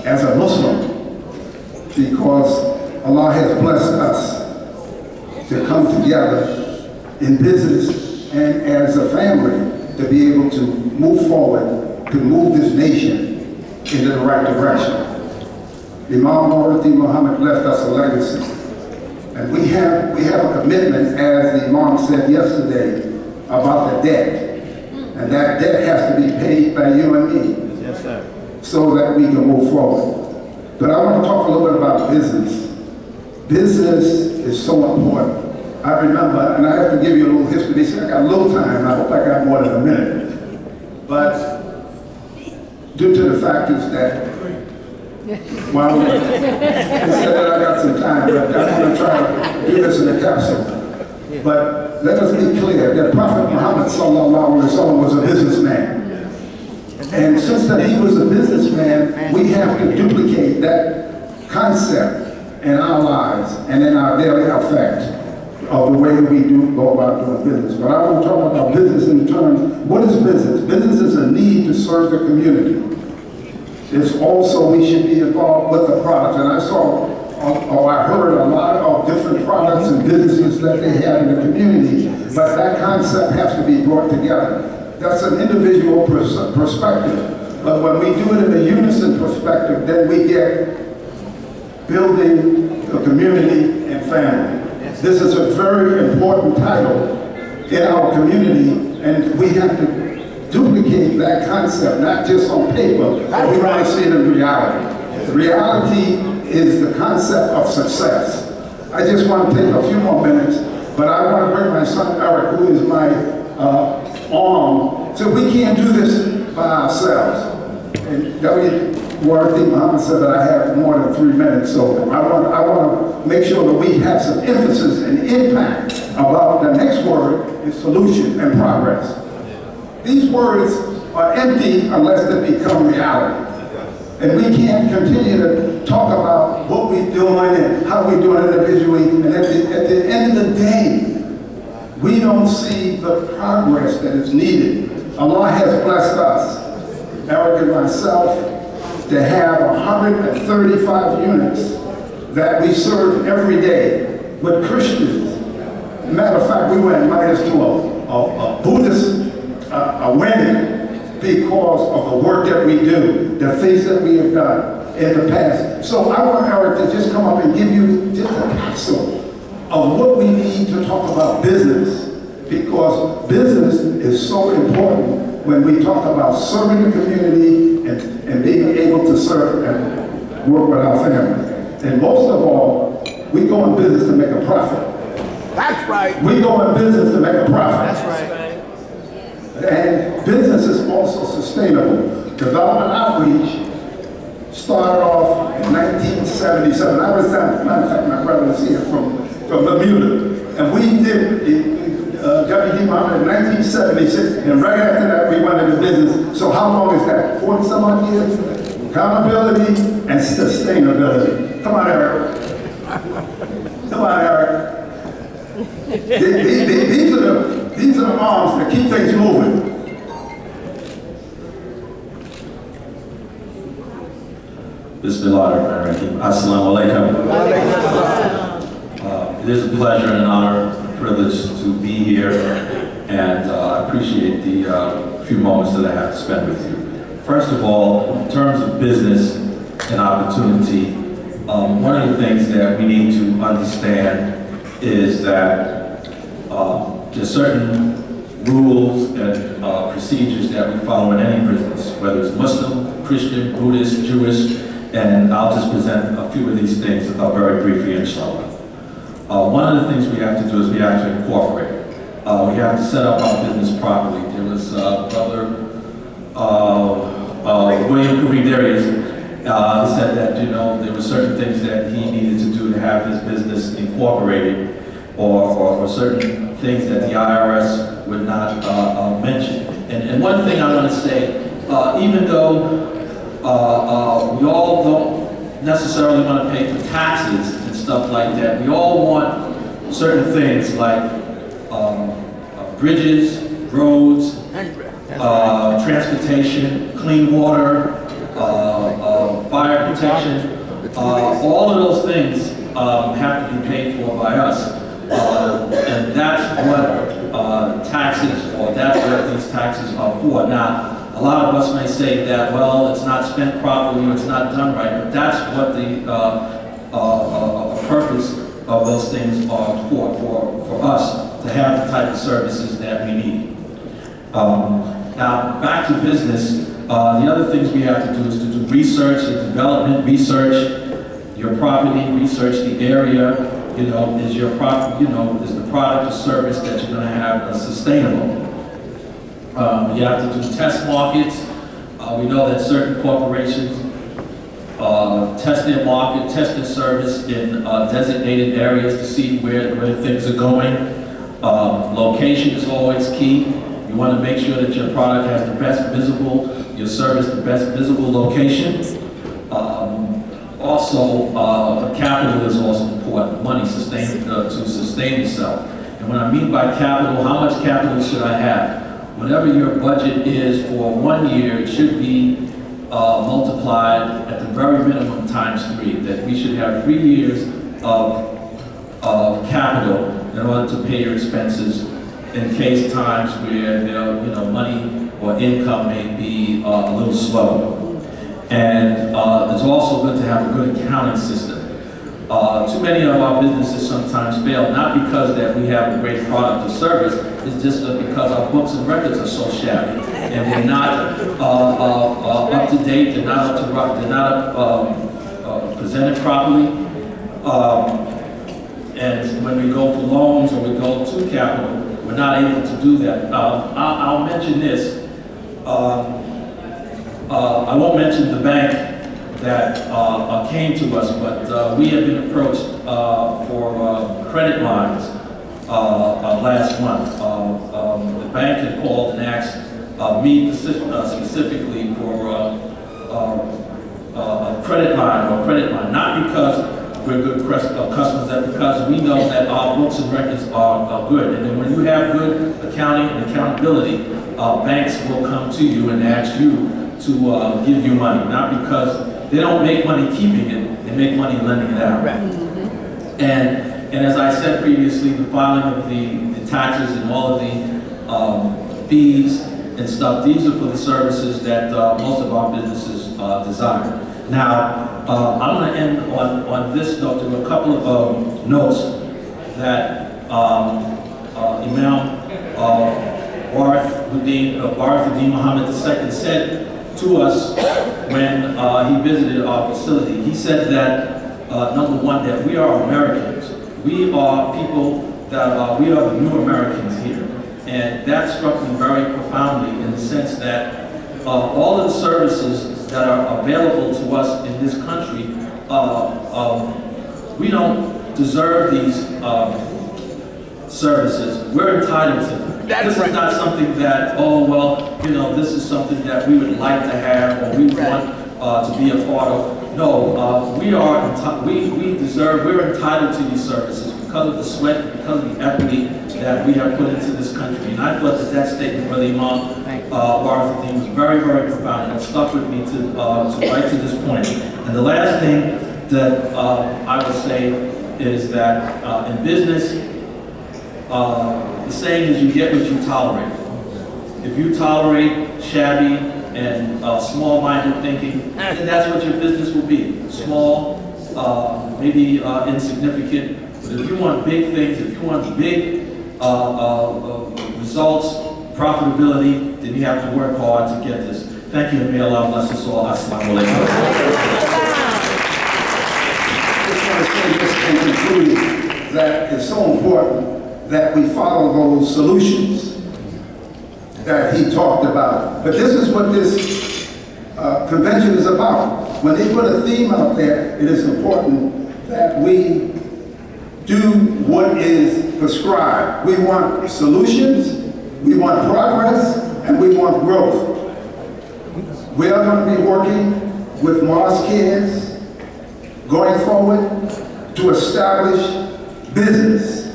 as a Muslim, because Allah has blessed us to come together in business and as a family to be able to move forward, to move this nation into the right direction. Imam Deen Mohammed left us a legacy. And we have a commitment, as the Imam said yesterday, about the debt. And that debt has to be paid by you and me. Yes, sir. So that we can move forward. But I want to talk a little bit about business. Business is so important. I remember, and I have to give you a little history. They said I got a little time. I hope I got more than a minute. But due to the fact is that, well, they said that I got some time, but I'm going to try to do this in a capsule. But let us be clear that Prophet Muhammad sallallahu alaihi wasallam was a businessman. And since that he was a businessman, we have to duplicate that concept in our lives and in our daily effect of the way that we go about doing business. But I want to talk about business in terms, what is business? Business is a need to serve the community. It's also, we should be involved with the product. And I saw, or I heard a lot of different products and businesses that they have in the community, but that concept has to be brought together. That's an individual perspective. But when we do it in a unison perspective, then we get building a community and family. This is a very important title in our community, and we have to duplicate that concept, not just on paper, but we want to see it in reality. Reality is the concept of success. I just want to take a few more minutes, but I want to bring my son Eric, who is my arm, so we can't do this by ourselves. And Deen Mohammed said that I have more than 3 minutes, so I want to make sure that we have some emphasis and impact about the next word is solution and progress. These words are empty unless they become reality. And we can't continue to talk about what we're doing and how we're doing individually, and at the end of the day, we don't see the progress that is needed. Allah has blessed us, Eric and myself, to have 135 units that we serve every day with Christians. Matter of fact, we were invited to a Buddhist wedding because of the work that we do, the things that we have done in the past. So I want Eric to just come up and give you just a capsule of what we need to talk about business, because business is so important when we talk about serving the community and being able to serve and work with our family. And most of all, we go in business to make a profit. That's right. We go in business to make a profit. That's right. And business is also sustainable. Development outreach started off in 1977. I was down, matter of fact, my brother was here from Bermuda. And we did W.D. Mohammed in 1976, and right after that we went into business. So how long is that? 40 some odd years? Accountability and sustainability. Come on, Eric. Come on, Eric. These are the arms that keep things moving. Bismillahirrahmanirrahim. Assalamu alaikum. It is a pleasure and an honor, a privilege to be here, and I appreciate the few moments that I have to spend with you. First of all, in terms of business and opportunity, one of the things that we need to understand is that there's certain rules and procedures that we follow in any business, whether it's Muslim, Christian, Buddhist, Jewish, and I'll just present a few of these things very briefly, inshallah. One of the things we have to do is we have to incorporate. We have to set up our business properly. There was Brother William Kuridarius, he said that, you know, there were certain things that he needed to do to have his business incorporated, or certain things that the IRS would not mention. And one thing I want to say, even though we all don't necessarily want to pay for taxes and stuff like that, we all want certain things like bridges, roads, transportation, clean water, protection, all of those things have to be paid for by us. And that's what taxes, or that's what these taxes are for. Now, a lot of us may say that, well, it's not spent properly, or it's not done right, but that's what the purpose of those things are for us to have the type of services that we need. Now, back to business, the other things we have to do is to do research and development, research your property, research the area, is your product, is the product or service that you're going to have sustainable. You have to do test markets. We know that certain corporations test their market, test their service in designated areas to see where things are going. Location is always key. You want to make sure that your product has the best visible, your service the best visible location. Also, capital is also important. Money to sustain yourself. And what I mean by capital, how much capital should I have? Whatever your budget is for 1 year, it should be multiplied at the very minimum times 3. That we should have 3 years of capital in order to pay your expenses in case times where money or income may be a little slow. And it's also good to have a good accounting system. Too many of our businesses sometimes fail, not because that we have a great product or service, it's just because our books and records are so shabby. And they're not up to date, they're not up to rock, they're not presented properly. And when we go for loans or we go to capital, we're not able to do that. I'll mention this. I won't mention the bank that came to us, but we have been approached for credit lines last month. The bank had called and asked me specifically for a credit line, not because we're good customers, that because we know that our books and records are good. And then when you have good accounting and accountability, banks will come to you and ask you to give you money, not because they don't make money keeping it, they make money lending it out. Right. And as I said previously, the filing of the taxes and all of the fees and stuff, these are for the services that most of our businesses desire. Now, I'm going to end on this note. There were a couple of notes that Imam Deen Mohammed II said to us when he visited our facility. He said that, number one, that we are Americans. We are people that we are the new Americans here. And that struck me very profoundly in the sense that all of the services that are available to us in this country, we don't deserve these services. We're entitled to them. This is not something that, this is something that we would like to have or we want to be a part of. No, we're entitled to these services because of the sweat, because of the equity that we have put into this country. And I thought that statement by the Imam Deen was very, very profound, and it stuck with me to right to this point. And the last thing that I would say is that in business, the saying is you get what you tolerate. If you tolerate shabby and small-minded thinking, then that's what your business will be. Small, maybe insignificant. But if you want big things, if you want big results, profitability, then you have to work hard to get this. Thank you, and may Allah bless us all. Assalamu alaikum. I just want to say this in conclusion, that it's so important that we follow those solutions that he talked about. But this is what this convention is about. When they put a theme out there, it is important that we do what is prescribed. We want solutions, we want progress, and we want growth. We are going to be working with Mosque going forward to establish business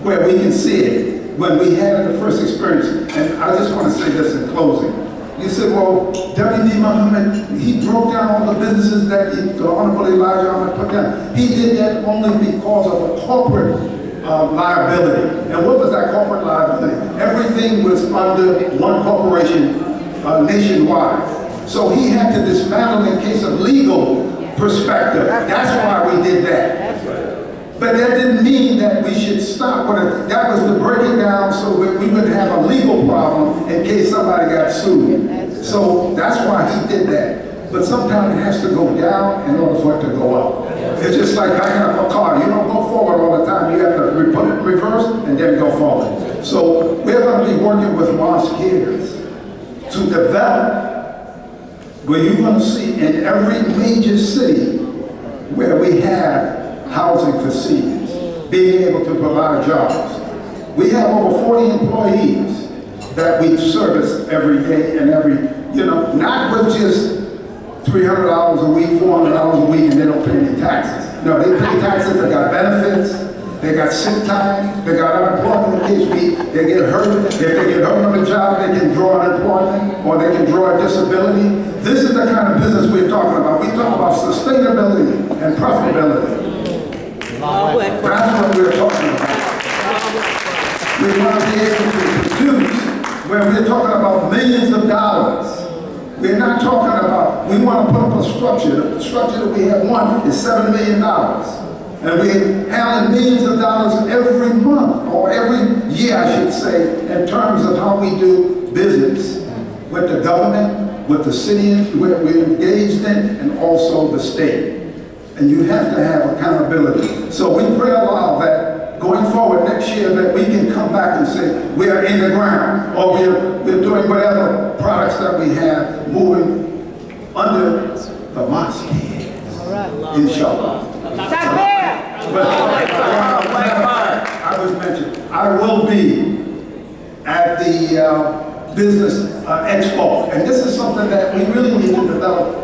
where we can see it when we have the first experience. And I just want to say this in closing. You said, well, W.D. Mohammed, he broke down all the businesses that the Honorable Elijah Muhammad put down. He did that only because of a corporate liability. And what was that corporate liability? Everything was under one corporation nationwide. So he had to dismantle in case of legal perspective. That's why we did that. But that didn't mean that we should stop with it. That was the breaking down so that we wouldn't have a legal problem in case somebody got sued. So that's why he did that. But sometimes it has to go down in order for it to go up. It's just like backing up a car. You don't go forward all the time. You have to put it in reverse and then go forward. So we're going to be working with mosqueers to develop where you're going to see in every major city where we have housing for seniors, being able to provide jobs. We have over 40 employees that we service every day and not with just $300 a week, $400 a week, and they don't pay any taxes. No, they pay taxes, they got benefits, they got sick time, they got unemployment in case they get hurt. If they get hurt on the job, they can draw unemployment or they can draw a disability. This is the kind of business we're talking about. We talk about sustainability and profitability. That's what we're talking about. We want to be able to produce where we're talking about millions of dollars. We're not talking about, we want to put up a structure. The structure that we have won is $7 million. And we're handling millions of dollars every month, or every year, I should say, in terms of how we do business with the government, with the cities we're engaged in, and also the state. And you have to have accountability. So we pray Allah that going forward next year that we can come back and say we are in the ground, or we're doing whatever products that we have moving under the mosque. Inshallah. I was mentioned, I will be at the business expo, and this is something that we really need to develop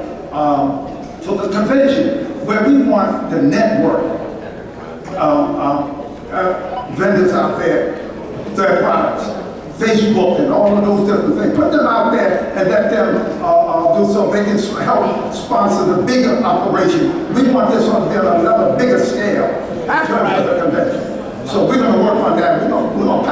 for the convention, where we want the network vendors out there, their products, Facebook and all of those different things. Put them out there and let them do so they can help sponsor the bigger operation. We want this on another bigger scale in terms of the convention. So we're going to work on that. We're going to